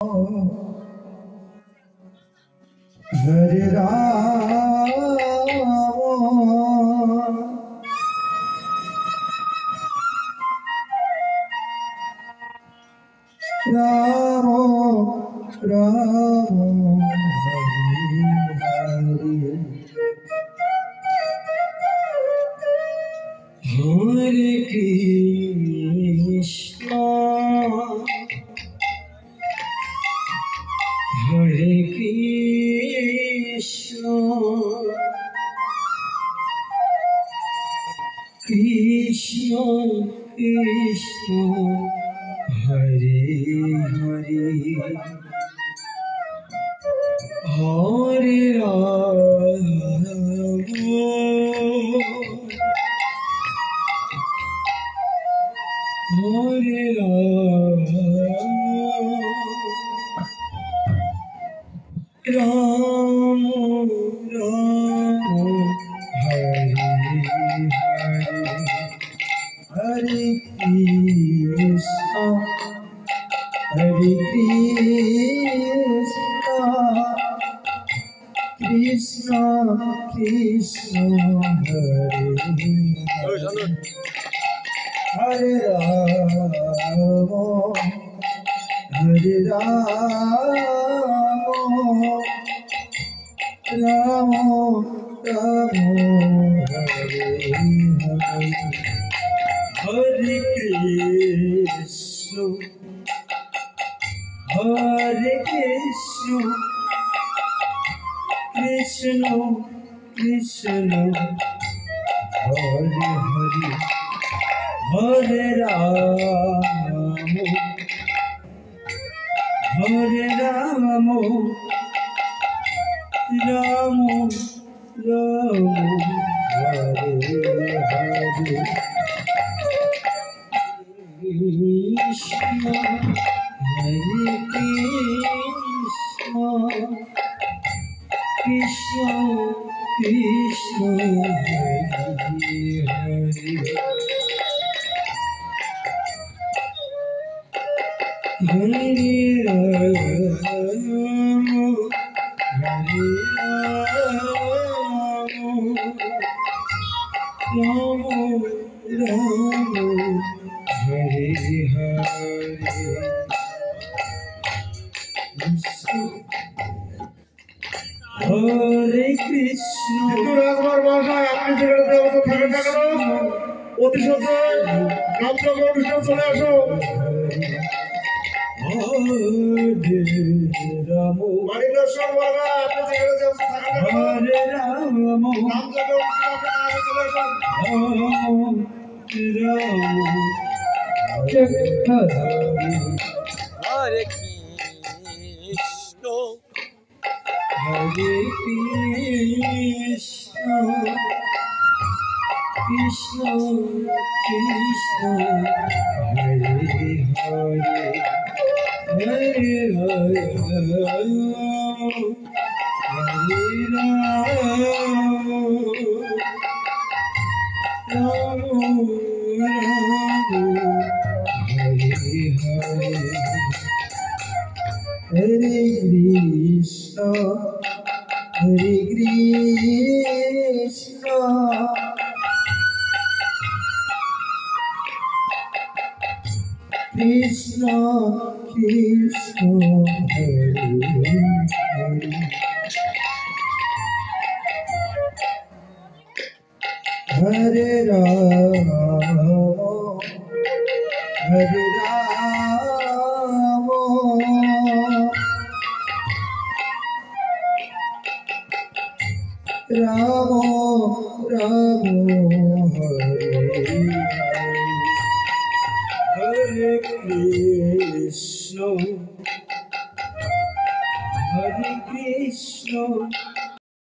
Hare Rama, Rama, Hare Krishna, Hare Krishna, Krishna Krishna, Hare Hare, Hare Rama, Hare Rama, Rama, Hare Hare, Hare Krishna, Hare Krishna, Krishna Krishna, Hare Hare, Hare Rama, Hare Rama, Rama Rama, Hare Hare, Hare Krishna, Hare Krishna, Krishna Krishna, Hare Hare, Hare Rama, Hare Rama, Rama Rama, Hare Hare, Krishna, Hare Krishna, Krishna Krishna, Hare Hare, Hare Rama, Hare Rama, Rama Rama, Hare Hare, Hare Krishna, রাজবার ভাষায় আপনি যেখানে দেবতা থাকেন না কেন অতি সত্ত্বর নামযজ্ঞ অনুষ্ঠান চলে আসো। Hare Rama, মানিকেশ্বর ভাষায় আপনি যেখানে দেবতা থাকেন না কেন Hare Rama, নামযজ্ঞ অনুষ্ঠান আপনি চলে আসো। Hare Krishna, Krishna Krishna, Hare Hare, Hare Krishna, Hare Krishna, Krishna Krishna, Hare Hare, Hare Rama, Hare Rama, Rama Rama, Hare Krishna, Hare Krishna,